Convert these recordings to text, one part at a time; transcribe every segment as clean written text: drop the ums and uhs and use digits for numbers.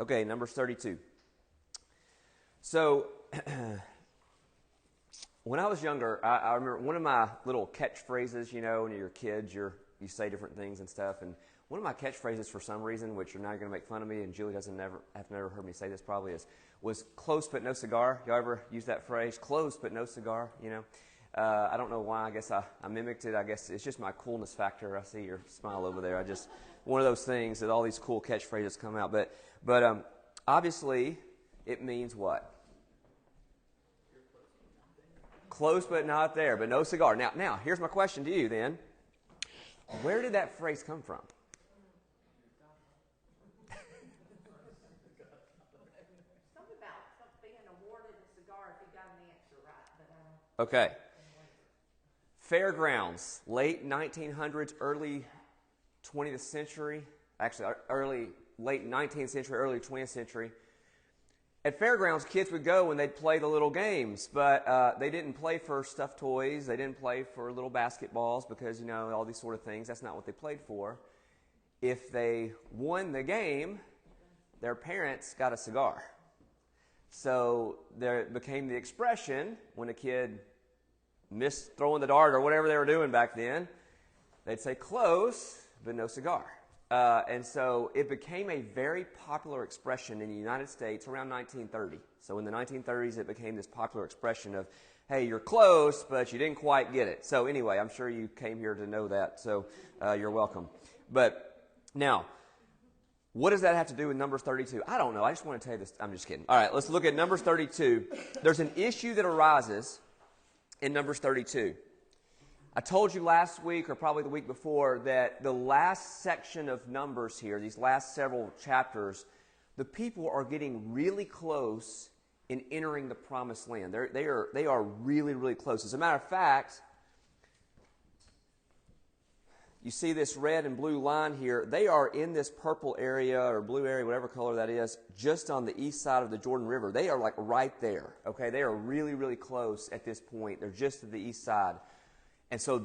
Okay, Numbers 32. So, when I was younger, I remember one of my little catchphrases, when you're kids, you say different things and stuff. And one of my catchphrases, for some reason, which you're now going to make fun of me, and Julie have never heard me say this probably, was close but no cigar. Y'all ever use that phrase? Close but no cigar, I don't know why. I guess I mimicked it. I guess it's just my coolness factor. I see your smile over there. One of those things that all these cool catchphrases come out. But obviously, it means what? Close but not there, but no cigar. Now, here's my question to you then. Where did that phrase come from? Something about being awarded a cigar if you got an answer right. But Okay. Fairgrounds, late 1900s, early 20th century. Actually, late 19th century, early 20th century. At fairgrounds, kids would go and they'd play the little games, but they didn't play for stuffed toys. They didn't play for little basketballs because, all these sort of things. That's not what they played for. If they won the game, their parents got a cigar. So there became the expression when a kid missed throwing the dart or whatever they were doing back then, they'd say close, but no cigar. And so it became a very popular expression in the United States around 1930. So in the 1930s, it became this popular expression of, hey, you're close, but you didn't quite get it. So anyway, I'm sure you came here to know that, so you're welcome. But now, what does that have to do with Numbers 32? I don't know. I just want to tell you this. I'm just kidding. All right, let's look at Numbers 32. There's an issue that arises in Numbers 32. I told you last week, or probably the week before, that the last section of Numbers here, these last several chapters, the people are getting really close in entering the Promised Land. They are really, really close. As a matter of fact, you see this red and blue line here. They are in this purple area or blue area, whatever color that is, just on the east side of the Jordan River. They are like right there. Okay, they are really, really close at this point. They're just to the east side. And so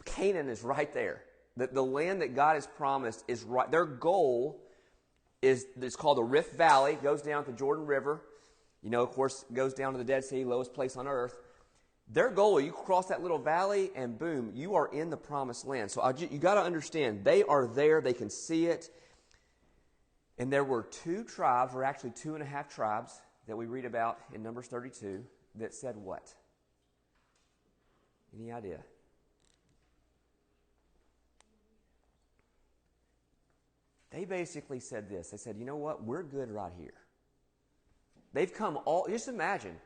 Canaan is right there. The land that God has promised is right. Their goal is, it's called the Rift Valley. It goes down to the Jordan River. Of course, it goes down to the Dead Sea, lowest place on earth. Their goal, you cross that little valley and boom, you are in the Promised Land. So you got to understand, they are there. They can see it. And there were two tribes, or actually 2.5 tribes, that we read about in Numbers 32 that said what? Any idea? They basically said this. They said, you know what? We're good right here. They've come just imagine.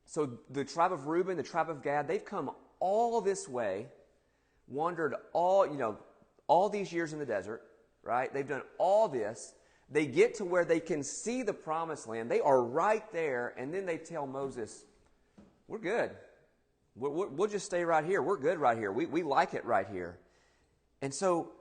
So the tribe of Reuben, the tribe of Gad, they've come all this way, wandered all these years in the desert, right? They've done all this. They get to where they can see the Promised Land. They are right there, and then they tell Moses, we're good. We'll just stay right here. We're good right here. We like it right here. And so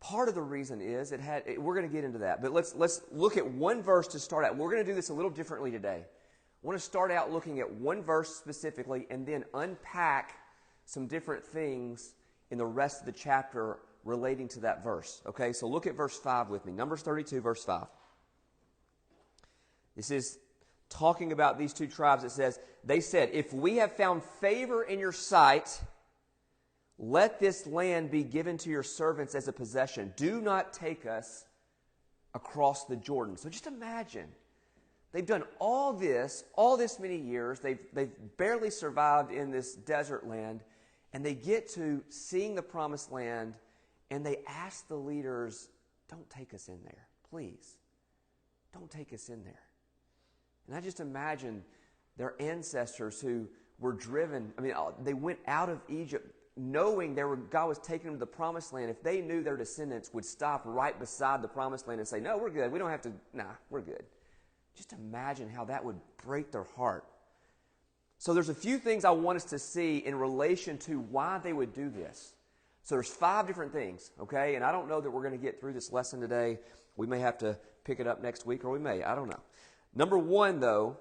part of the reason is we're going to get into that. But let's look at one verse to start out. We're going to do this a little differently today. I want to start out looking at one verse specifically and then unpack some different things in the rest of the chapter relating to that verse. Okay, so look at verse 5 with me. Numbers 32, verse 5. This is talking about these two tribes. It says, they said, if we have found favor in your sight, let this land be given to your servants as a possession. Do not take us across the Jordan. So just imagine. They've done all this many years. They've barely survived in this desert land. And they get to seeing the Promised Land, and they ask the leaders, don't take us in there. Please, don't take us in there. And I just imagine their ancestors who were driven. They went out of Egypt knowing God was taking them to the Promised Land. If they knew their descendants would stop right beside the Promised Land and say, no, we're good. We don't have to, we're good. Just imagine how that would break their heart. So there's a few things I want us to see in relation to why they would do this. So there's 5 different things, okay? And I don't know that we're going to get through this lesson today. We may have to pick it up next week, or we may. I don't know. Number 1, though,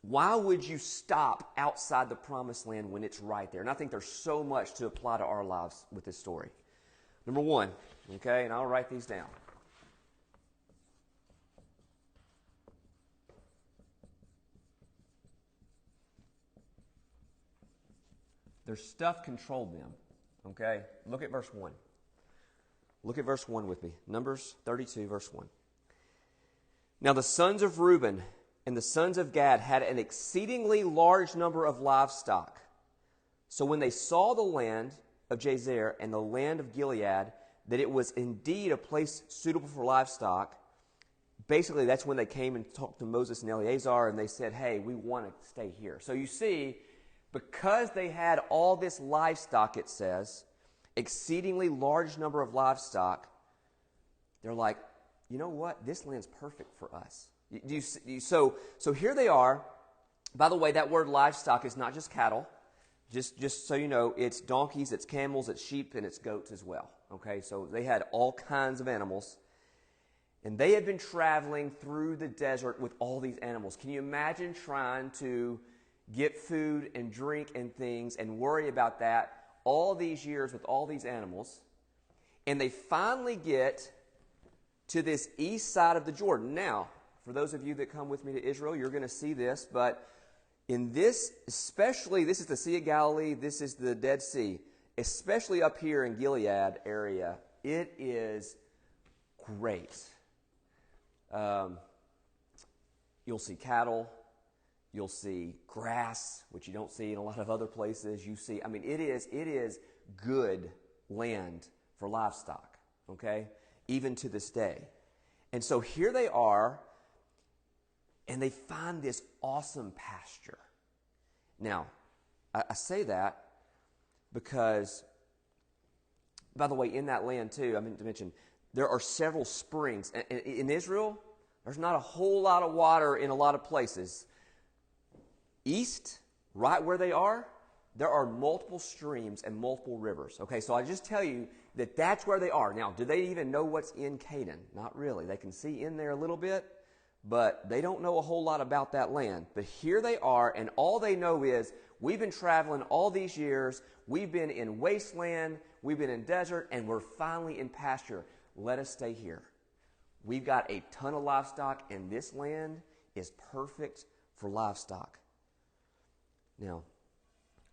why would you stop outside the Promised Land when it's right there? And I think there's so much to apply to our lives with this story. Number 1, okay, and I'll write these down. Their stuff controlled them. Okay? Look at verse 1. Look at verse 1 with me. Numbers 32, verse 1. Now the sons of Reuben and the sons of Gad had an exceedingly large number of livestock. So when they saw the land of Jazer and the land of Gilead, that it was indeed a place suitable for livestock, basically that's when they came and talked to Moses and Eleazar, and they said, hey, we want to stay here. So you see, because they had all this livestock, it says, exceedingly large number of livestock, they're like, you know what? This land's perfect for us. So here they are. By the way, that word livestock is not just cattle. Just so you know, it's donkeys, it's camels, it's sheep, and it's goats as well. Okay, so they had all kinds of animals. And they had been traveling through the desert with all these animals. Can you imagine trying to get food and drink and things and worry about that all these years with all these animals? And they finally get to this east side of the Jordan. Now, for those of you that come with me to Israel, you're going to see this, but in this, especially, this is the Sea of Galilee, this is the Dead Sea, especially up here in Gilead area, it is great. You'll see cattle, you'll see grass, which you don't see in a lot of other places. You see, it is good land for livestock, okay? Even to this day. And so here they are, and they find this awesome pasture. Now, I say that because, by the way, in that land too, I meant to mention, there are several springs. In Israel, there's not a whole lot of water in a lot of places. East, right where they are, there are multiple streams and multiple rivers. Okay, so I just tell you that that's where they are. Now, do they even know what's in Canaan? Not really. They can see in there a little bit, but they don't know a whole lot about that land. But here they are, and all they know is, we've been traveling all these years, we've been in wasteland, we've been in desert, and we're finally in pasture. Let us stay here. We've got a ton of livestock, and this land is perfect for livestock. Now,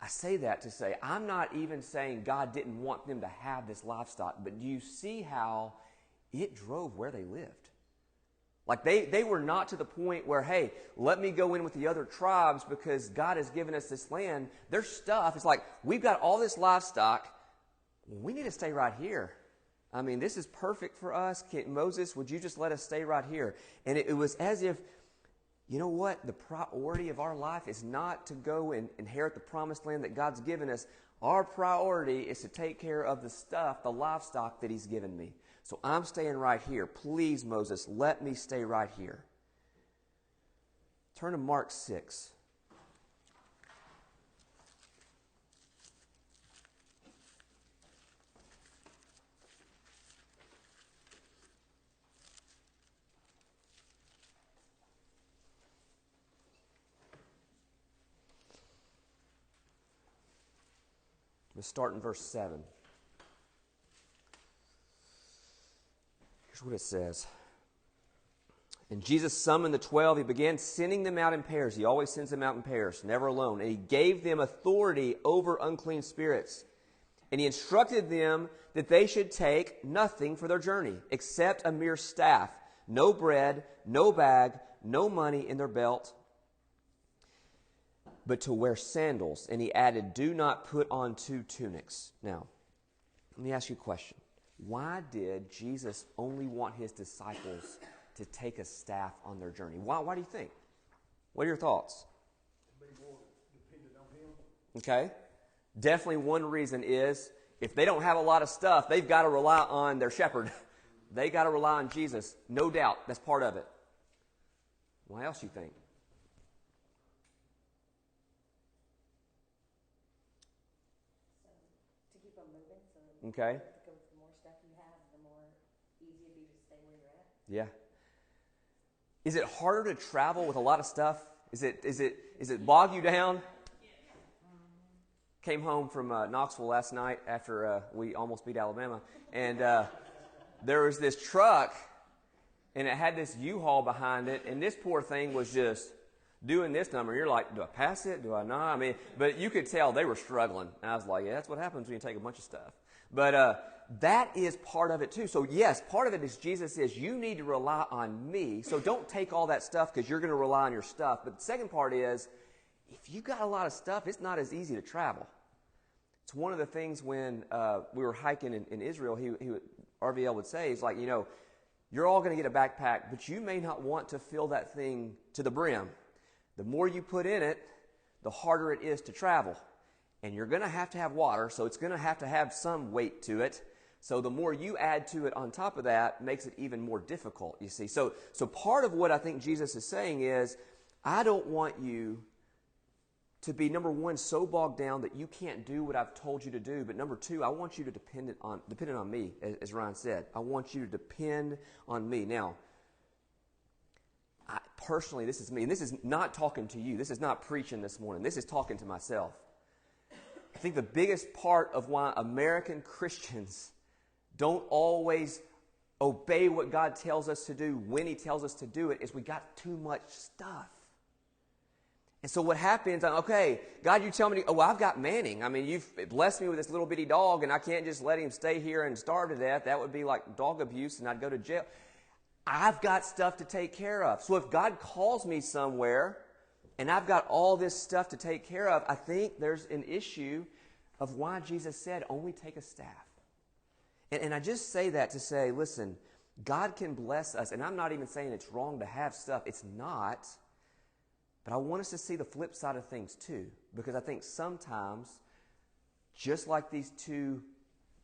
I say that to say, I'm not even saying God didn't want them to have this livestock, but do you see how it drove where they lived? Like they were not to the point where, hey, let me go in with the other tribes because God has given us this land. Their stuff is like, we've got all this livestock. We need to stay right here. This is perfect for us. Moses, would you just let us stay right here? And it was as if, you know what? The priority of our life is not to go and inherit the promised land that God's given us. Our priority is to take care of the stuff, the livestock that He's given me. So I'm staying right here. Please, Moses, let me stay right here. Turn to Mark 6. Let's start in verse 7. Here's what it says. And Jesus summoned the 12. He began sending them out in pairs. He always sends them out in pairs, never alone. And He gave them authority over unclean spirits. And He instructed them that they should take nothing for their journey except a mere staff, no bread, no bag, no money in their belt, but to wear sandals. And He added, do not put on 2 tunics. Now, let me ask you a question. Why did Jesus only want His disciples to take a staff on their journey? Why do you think? What are your thoughts? To be more dependent on Him. Okay. Definitely one reason is if they don't have a lot of stuff, they've got to rely on their shepherd. They got to rely on Jesus. No doubt. That's part of it. What else do you think? To keep them moving, so Okay. the more stuff you have, the more easy it'd be to stay where you're at. Yeah. Is it harder to travel with a lot of stuff? Is it bog you down? Came home from Knoxville last night after we almost beat Alabama, and there was this truck, and it had this U-Haul behind it, and this poor thing was just doing this number. You're like, do I pass it? Do I not? I mean, but you could tell they were struggling. And I was like, yeah, that's what happens when you take a bunch of stuff. But that is part of it too. So yes, part of it is Jesus says, you need to rely on me. So don't take all that stuff because you're going to rely on your stuff. But the second part is, if you got a lot of stuff, it's not as easy to travel. It's one of the things when we were hiking in Israel, RVL would say, he's like, you're all going to get a backpack, but you may not want to fill that thing to the brim. The more you put in it, the harder it is to travel. And you're going to have water, so it's going to have some weight to it. So the more you add to it on top of that makes it even more difficult, you see. So part of what I think Jesus is saying is, I don't want you to be, number one, so bogged down that you can't do what I've told you to do. But number two, I want you to depend on me, as Ryan said. I want you to depend on me. Now, personally, this is me. And this is not talking to you. This is not preaching this morning. This is talking to myself. I think the biggest part of why American Christians don't always obey what God tells us to do when He tells us to do it is we got too much stuff. And so what happens, okay, God, you tell me, I've got Manning. I mean, you've blessed me with this little bitty dog, and I can't just let him stay here and starve to death. That would be like dog abuse, and I'd go to jail. I've got stuff to take care of. So if God calls me somewhere, and I've got all this stuff to take care of, I think there's an issue of why Jesus said, only take a staff. And I just say that to say, listen, God can bless us, and I'm not even saying it's wrong to have stuff. It's not. But I want us to see the flip side of things too, because I think sometimes, just like these two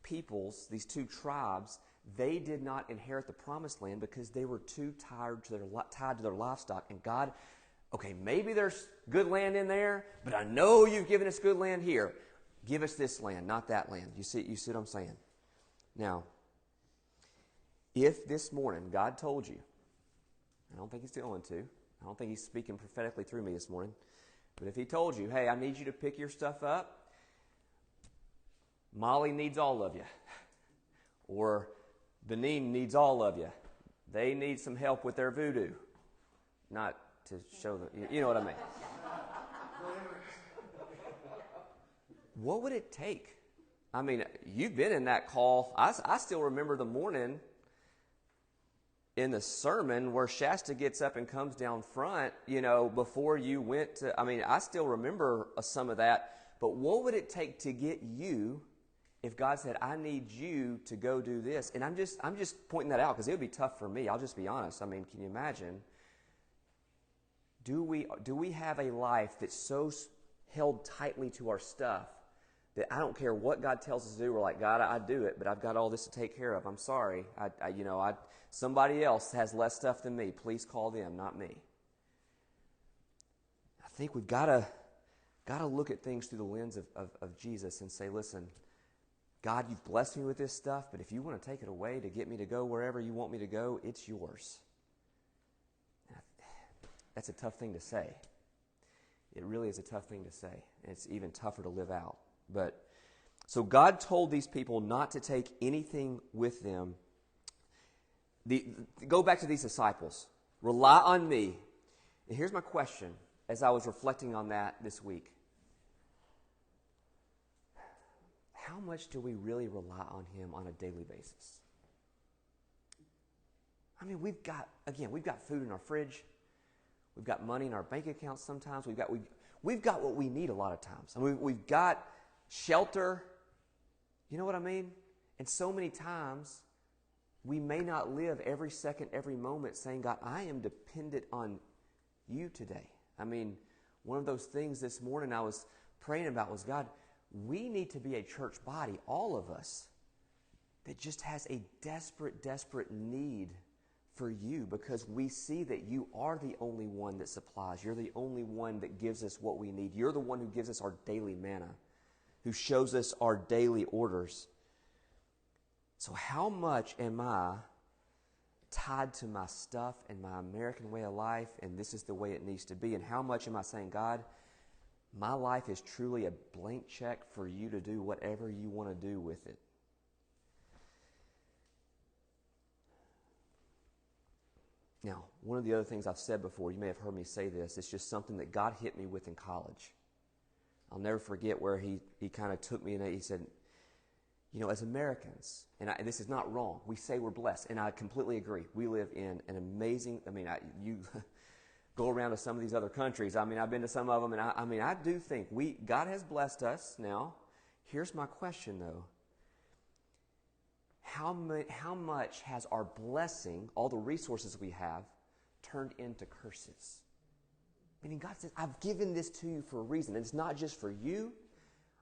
peoples, these two tribes, they did not inherit the promised land because they were too tied to their livestock. And God, okay, maybe there's good land in there, but I know you've given us good land here. Give us this land, not that land. You see what I'm saying? Now, if this morning God told you, I don't think He's going to, I don't think He's speaking prophetically through me this morning, but if He told you, hey, I need you to pick your stuff up, Molly needs all of you, or Benin needs all of you, they need some help with their voodoo, not to show them, you know what I mean. What would it take? I mean, you've been in that call. I still remember the morning in the sermon where Shasta gets up and comes down front, before you went to, I still remember some of that. But what would it take to get you if God said, I need you to go do this? And I'm just pointing that out because it would be tough for me. I'll just be honest. Can you imagine? Do we have a life that's so held tightly to our stuff that I don't care what God tells us to do. We're like, God, I do it, but I've got all this to take care of. I'm sorry. Somebody else has less stuff than me. Please call them, not me. I think we've got to look at things through the lens of Jesus and say, listen, God, you've blessed me with this stuff, but if you want to take it away to get me to go wherever you want me to go, it's yours. That's a tough thing to say. It really is a tough thing to say, and it's even tougher to live out. But so God told these people not to take anything with them. Go back to these disciples. Rely on me. And here's my question as I was reflecting on that this week. How much do we really rely on Him on a daily basis? We've got food in our fridge. We've got money in our bank accounts sometimes. We've got what we need a lot of times. We've got shelter. You know what I mean? And so many times, we may not live every second, every moment saying, God, I am dependent on you today. One of those things this morning I was praying about was, God, we need to be a church body, all of us, that just has a desperate, desperate need for you because we see that you are the only one that supplies. You're the only one that gives us what we need. You're the one who gives us our daily manna, who shows us our daily orders. So how much am I tied to my stuff and my American way of life, and this is the way it needs to be? And how much am I saying, God, my life is truly a blank check for you to do whatever you want to do with it? Now, one of the other things I've said before, you may have heard me say this, it's just something that God hit me with in college. I'll never forget where he kind of took me and he said, as Americans, and this is not wrong, we say we're blessed, and I completely agree. We live in an amazing, you go around to some of these other countries. I've been to some of them, and I do think God has blessed us now. Here's my question, though. How much has our blessing, all the resources we have, turned into curses? Meaning God says, I've given this to you for a reason. And it's not just for you.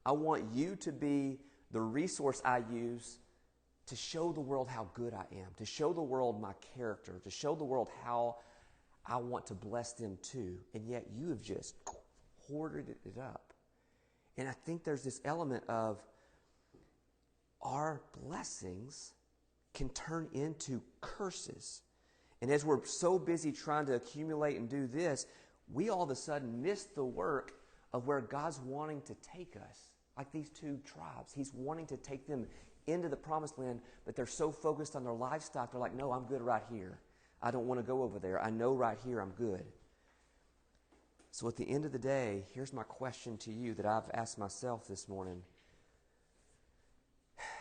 I want you to be the resource I use to show the world how good I am, to show the world my character, to show the world how I want to bless them too. And yet you have just hoarded it up. And I think there's this element of our blessings can turn into curses. And as we're so busy trying to accumulate and do this, we all of a sudden miss the work of where God's wanting to take us. Like these two tribes. He's wanting to take them into the promised land, but they're so focused on their livestock, they're like, no, I'm good right here. I don't want to go over there. I know right here I'm good. So at the end of the day, here's my question to you that I've asked myself this morning.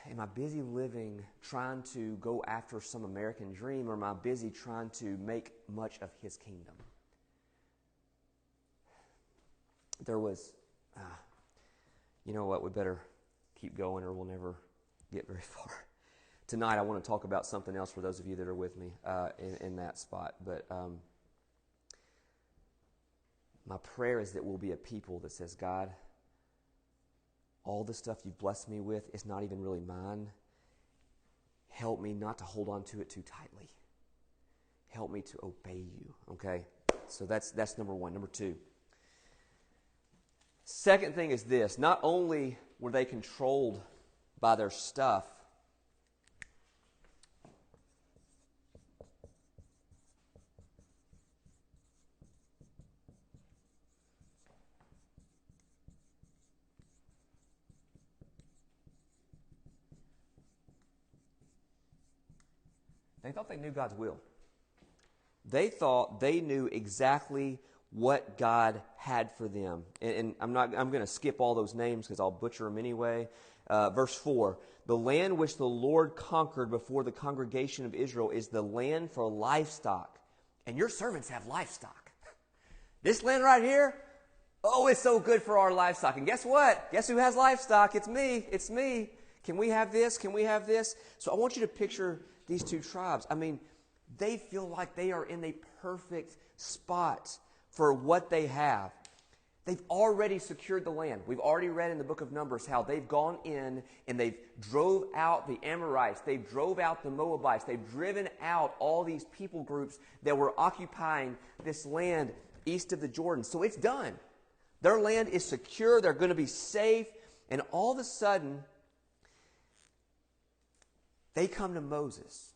Am I busy living trying to go after some American dream, or am I busy trying to make much of His kingdom? There was, you know what, we better keep going or we'll never get very far. Tonight I want to talk about something else for those of you that are with me in that spot. But my prayer is that we'll be a people that says, God, all the stuff you've blessed me with is not even really mine. Help me not to hold on to it too tightly. Help me to obey you, okay? So that's number one. Number two. Second thing is this. Not only were they controlled by their stuff, they thought they knew God's will. They thought they knew exactly what God had for them. And I'm going to skip all those names because I'll butcher them anyway. Verse 4, the land which the Lord conquered before the congregation of Israel is the land for livestock. And your servants have livestock. This land right here, oh, it's so good for our livestock. And guess what? Guess who has livestock? It's me. It's me. Can we have this? Can we have this? So I want you to picture these two tribes. They feel like they are in a perfect spot for what they have. They've already secured the land. We've already read in the book of Numbers how they've gone in and they've drove out the Amorites. They've drove out the Moabites. They've driven out all these people groups that were occupying this land east of the Jordan. So it's done. Their land is secure. They're going to be safe. And all of a sudden, they come to Moses.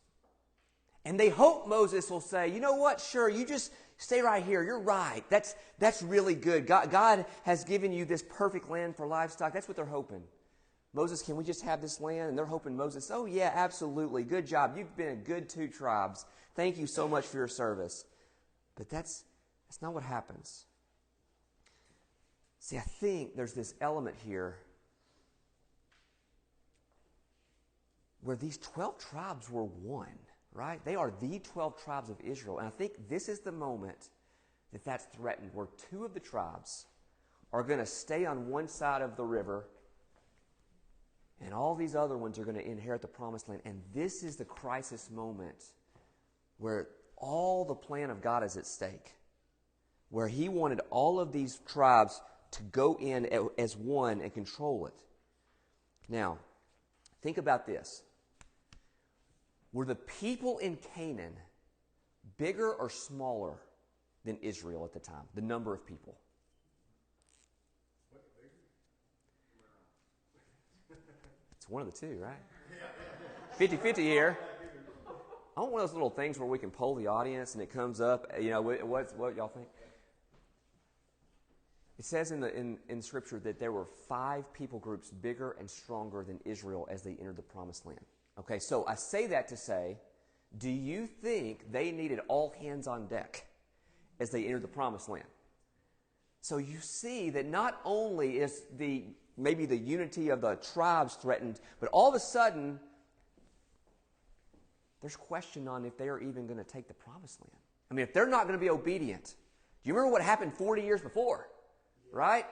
And they hope Moses will say, you know what, sure, you just stay right here. You're right. That's really good. God has given you this perfect land for livestock. That's what they're hoping. Moses, can we just have this land? And they're hoping Moses, oh yeah, absolutely. Good job. You've been a good two tribes. Thank you so much for your service. But that's not what happens. See, I think there's this element here where these 12 tribes were one. Right? They are the 12 tribes of Israel. And I think this is the moment that that's threatened, where two of the tribes are going to stay on one side of the river, and all these other ones are going to inherit the promised land. And this is the crisis moment where all the plan of God is at stake, where He wanted all of these tribes to go in as one and control it. Now, think about this. Were the people in Canaan bigger or smaller than Israel at the time? The number of people. It's one of the two, right? 50-50 here. I want one of those little things where we can poll the audience and it comes up. What y'all think? It says in Scripture that there were 5 people groups bigger and stronger than Israel as they entered the promised land. Okay, so I say that to say do you think they needed all hands on deck as they entered the promised land? So you see that not only is maybe the unity of the tribes threatened, but all of a sudden, there's question on if they are even going to take the promised land. I mean, if they're not going to be obedient. Do you remember what happened 40 years before? Right?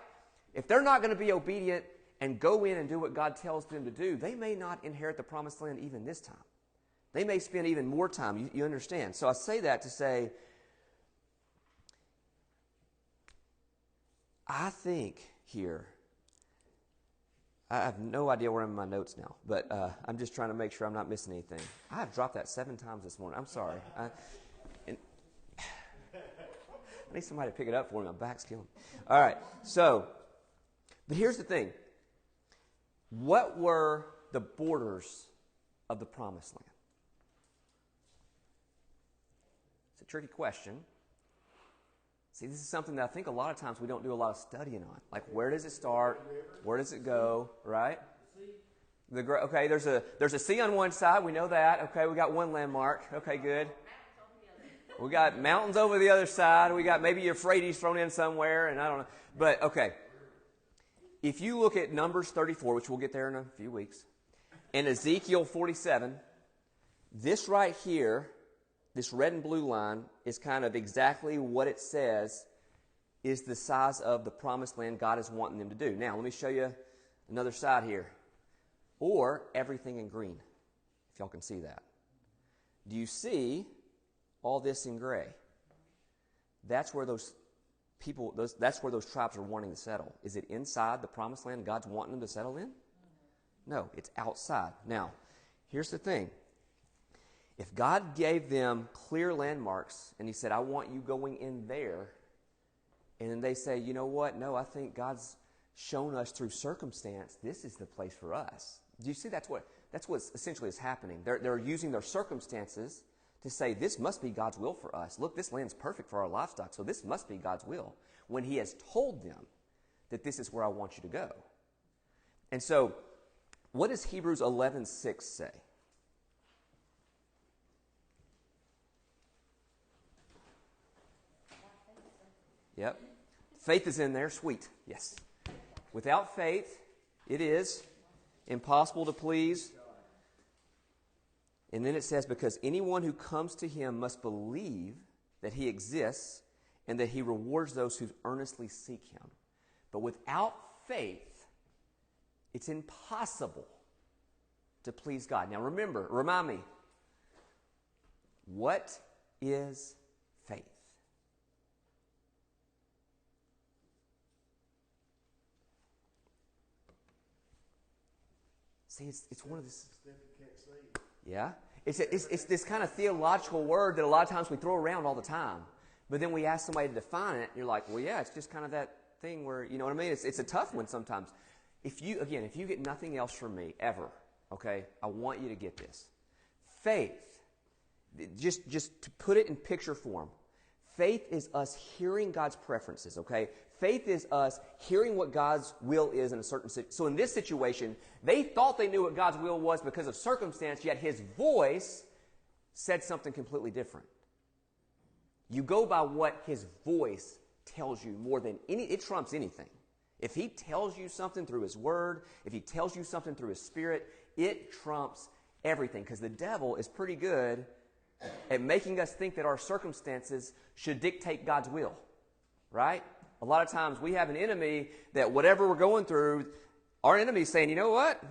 If they're not going to be obedient and go in and do what God tells them to do, they may not inherit the promised land even this time. They may spend even more time. You understand? So I say that to say, I think here, I have no idea where I'm in my notes now, but I'm just trying to make sure I'm not missing anything. I have dropped that 7 times this morning. I'm sorry. I need somebody to pick it up for me. My back's killing me. All right. So, but here's the thing. What were the borders of the promised land? It's a tricky question. See, this is something that I think a lot of times we don't do a lot of studying on. Like, where does it start? Where does it go? Right? Okay, there's a sea on one side. We know that. Okay, we got one landmark. Okay, good. We got mountains over the other side. We got maybe Euphrates thrown in somewhere, and I don't know. But, okay. If you look at Numbers 34, which we'll get there in a few weeks, and Ezekiel 47, this right here, this red and blue line, is kind of exactly what it says is the size of the promised land God is wanting them to do. Now, let me show you another side here. Or everything in green, if y'all can see that. Do you see all this in gray? That's where those people, that's where those tribes are wanting to settle. Is it inside the promised land God's wanting them to settle in? No, it's outside. Now, here's the thing. If God gave them clear landmarks and he said, I want you going in there, and then they say, you know what? No, I think God's shown us through circumstance, this is the place for us. Do you see that's what essentially is happening? They're using their circumstances to say, this must be God's will for us. Look, this land's perfect for our livestock, so this must be God's will. When he has told them that this is where I want you to go. And so, what does Hebrews 11:6 say? Yep. Faith is in there. Sweet. Yes. Without faith, it is impossible to please. And then it says, because anyone who comes to him must believe that he exists and that he rewards those who earnestly seek him. But without faith, it's impossible to please God. Now remind me, what is faith? See, it's one of this. Yeah, it's this kind of theological word that a lot of times we throw around all the time, but then we ask somebody to define it, and you're like, well, yeah, it's just kind of that thing where, you know what I mean? It's a tough one sometimes. If you get nothing else from me ever, okay, I want you to get this. Faith, just to put it in picture form, faith is us hearing God's preferences, okay? Faith is us hearing what God's will is in a certain situation. So in this situation, they thought they knew what God's will was because of circumstance, yet his voice said something completely different. You go by what his voice tells you more than it trumps anything. If he tells you something through his word, if he tells you something through his spirit, it trumps everything, because the devil is pretty good at making us think that our circumstances should dictate God's will, right? A lot of times we have an enemy that whatever we're going through, our enemy's saying, you know what?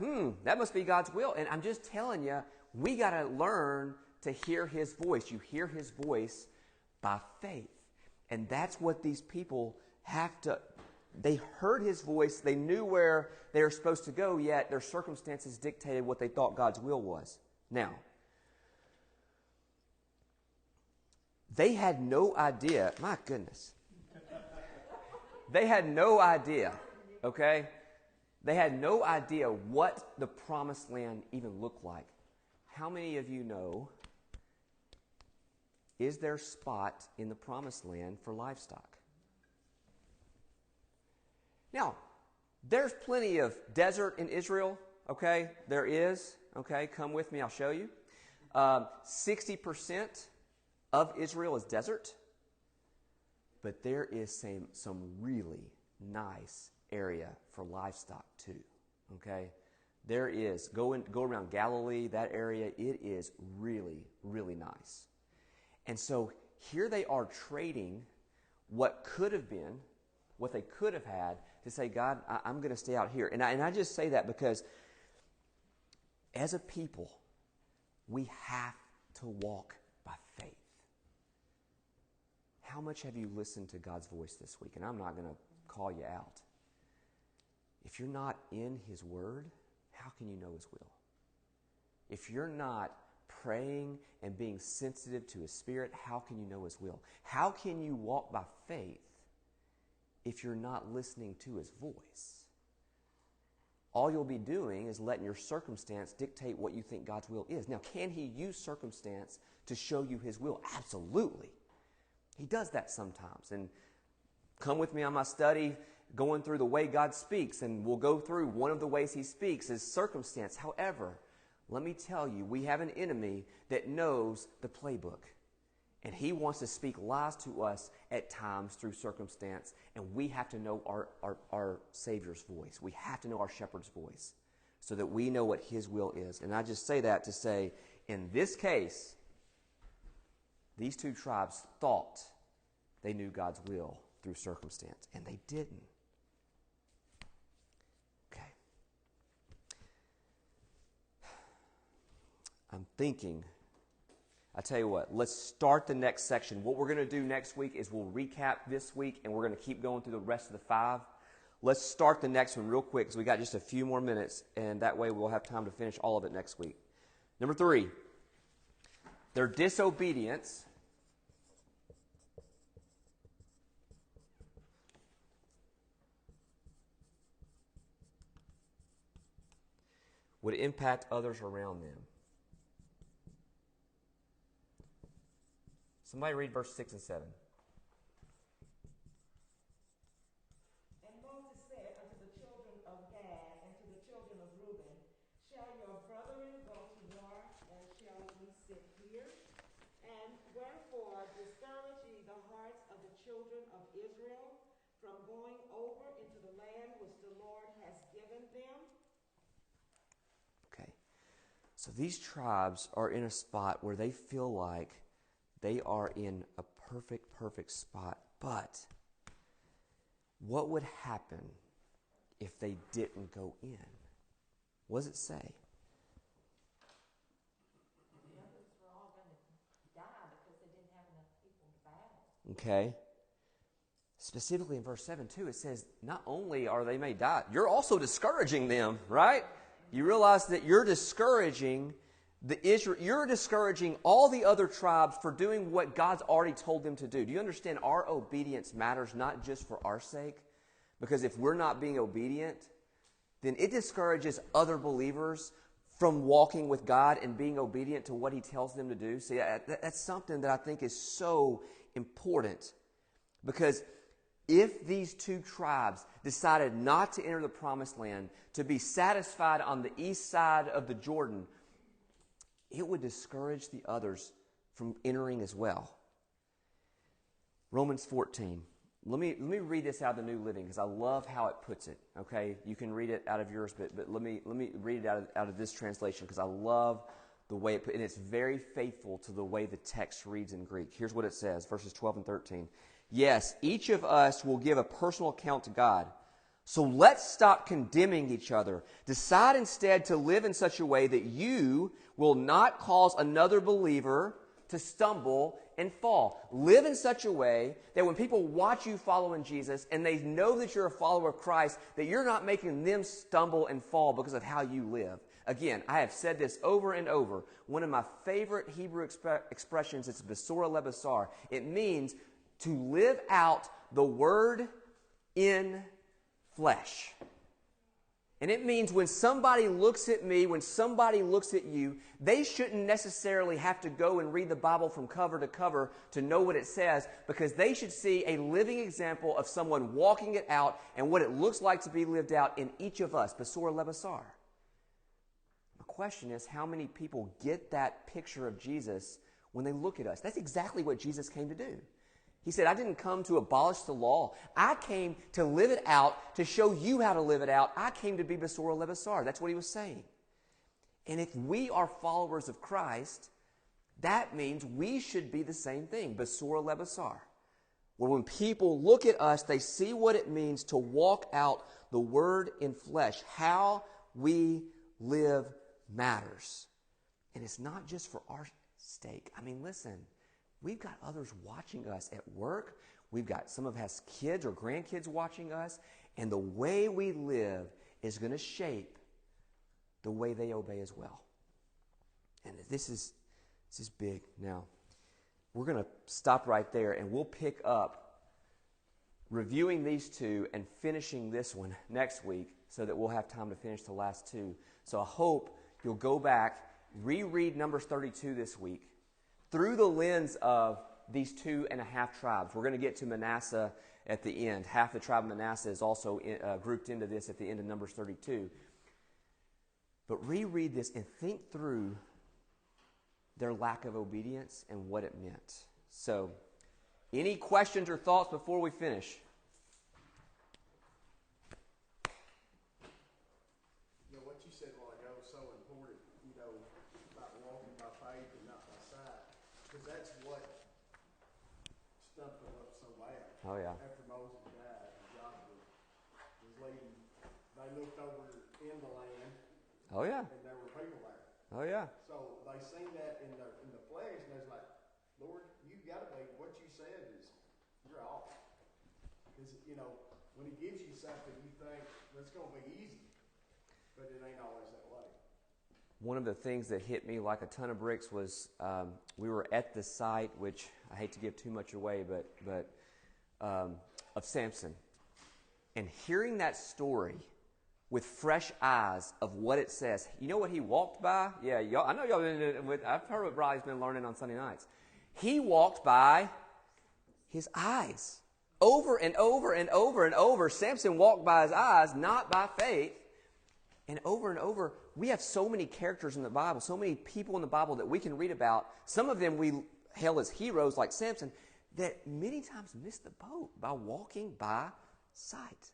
That must be God's will. And I'm just telling you, we got to learn to hear his voice. You hear his voice by faith. And that's what these people have to, they heard his voice, they knew where they were supposed to go, yet their circumstances dictated what they thought God's will was. Now, they had no idea, my goodness. They had no idea, okay? They had no idea what the promised land even looked like. How many of you know, is there spot in the promised land for livestock? Now, there's plenty of desert in Israel, okay? There is, okay? Come with me, I'll show you. 60% of Israel is desert, but there is some really nice area for livestock too. Okay, there is go around Galilee, that area. It is really, really nice. And so here they are trading what could have been, what they could have had, to say, God, I'm going to stay out here. And I just say that because as a people, we have to walk by faith. How much have you listened to God's voice this week? And I'm not going to call you out. If you're not in His Word, how can you know His will? If you're not praying and being sensitive to His Spirit, how can you know His will? How can you walk by faith if you're not listening to His voice? All you'll be doing is letting your circumstance dictate what you think God's will is. Now, can He use circumstance to show you His will? Absolutely. He does that sometimes. And come with me on my study, going through the way God speaks, and we'll go through one of the ways He speaks is circumstance. However, let me tell you, we have an enemy that knows the playbook. And he wants to speak lies to us at times through circumstance. And we have to know our Savior's voice. We have to know our shepherd's voice so that we know what His will is. And I just say that to say, in this case, these two tribes thought they knew God's will through circumstance. And they didn't. Okay. I'm thinking... I tell you what, let's start the next section. What we're going to do next week is we'll recap this week, and we're going to keep going through the rest of the 5. Let's start the next one real quick because we got just a few more minutes, and that way we'll have time to finish all of it next week. Number 3, their disobedience would impact others around them. Somebody read verse 6 and 7. And Moses said unto the children of Gad and to the children of Reuben, shall your brethren go to war, or shall we sit here? And wherefore discourage ye the hearts of the children of Israel from going over into the land which the Lord has given them? Okay. So these tribes are in a spot where they feel like they are in a perfect spot. But what would happen if they didn't go in? What does it say? The others were all going to die because they didn't have enough people to battle. Okay. Specifically in verse 7 too, it says, not only are they may die, you're also discouraging them, right? You realize that you're discouraging you're discouraging all the other tribes for doing what God's already told them to do. Do you understand our obedience matters not just for our sake? Because if we're not being obedient, then it discourages other believers from walking with God and being obedient to what He tells them to do. See, that's something that I think is so important. Because if these two tribes decided not to enter the promised land, to be satisfied on the east side of the Jordan, it would discourage the others from entering as well. Romans 14. Let me read this out of the New Living because I love how it puts it. Okay, you can read it out of yours, but let me read it out of this translation because I love the way it put it. And it's very faithful to the way the text reads in Greek. Here's what it says, verses 12 and 13. Yes, each of us will give a personal account to God. So let's stop condemning each other. Decide instead to live in such a way that you will not cause another believer to stumble and fall. Live in such a way that when people watch you following Jesus and they know that you're a follower of Christ, that you're not making them stumble and fall because of how you live. Again, I have said this over and over. One of my favorite Hebrew expressions is besora lebasar. It means to live out the word in flesh. And it means when somebody looks at me, when somebody looks at you, they shouldn't necessarily have to go and read the Bible from cover to cover to know what it says, because they should see a living example of someone walking it out and what it looks like to be lived out in each of us. Besor lebasar. My question is how many people get that picture of Jesus when they look at us. That's exactly what Jesus came to do. He said, I didn't come to abolish the law. I came to live it out, to show you how to live it out. I came to be Basura Lebasar. That's what he was saying. And if we are followers of Christ, that means we should be the same thing, Basura Lebasar. Where when people look at us, they see what it means to walk out the word in flesh. How we live matters. And it's not just for our sake. I mean, listen, we've got others watching us at work. We've got some of us kids or grandkids watching us. And the way we live is going to shape the way they obey as well. And this is big. Now, we're going to stop right there, and we'll pick up reviewing these two and finishing this one next week so that we'll have time to finish the last two. So I hope you'll go back, reread Numbers 32 this week through the lens of these 2.5 tribes. We're going to get to Manasseh at the end. Half the tribe of Manasseh is also grouped into this at the end of Numbers 32. But reread this and think through their lack of obedience and what it meant. So, any questions or thoughts before we finish? You know, what you said a while ago is so important, you know, about walking by faith and not by sight. Because that's what stumped them up so bad. Oh, yeah. After Moses died and Joshua was leading, they looked over in the land. Oh, yeah. And there were people there. Oh, yeah. So they seen that in the flesh, and it's like, Lord, you've got to be, what you said is, you're off. Because, you know, when he gives you something, you think that's going to be easy. But it ain't always that way. One of the things that hit me like a ton of bricks was we were at the site, which I hate to give too much away, but of Samson. And hearing that story with fresh eyes of what it says. You know what he walked by? Yeah, y'all, I know y'all been with. I've heard what Bry's been learning on Sunday nights. He walked by his eyes. Over and over and over and over. Samson walked by his eyes, not by faith. And over, we have so many characters in the Bible, so many people in the Bible that we can read about. Some of them we hail as heroes like Samson that many times miss the boat by walking by sight.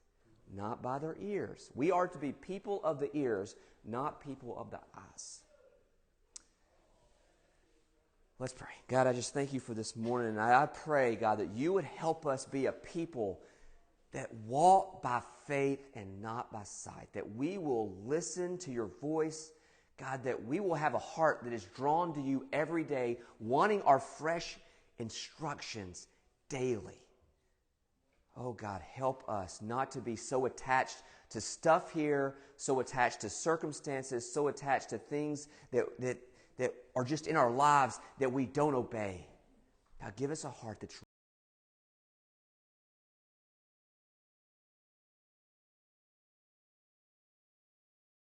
Not by their ears. We are to be people of the ears, not people of the eyes. Let's pray. God, I just thank you for this morning. And I pray, God, that you would help us be a people that walk by faith and not by sight. That we will listen to your voice. God, that we will have a heart that is drawn to you every day, wanting our fresh instructions daily. Oh, God, help us not to be so attached to stuff here, so attached to circumstances, so attached to things that are just in our lives that we don't obey. God, give us a heart that's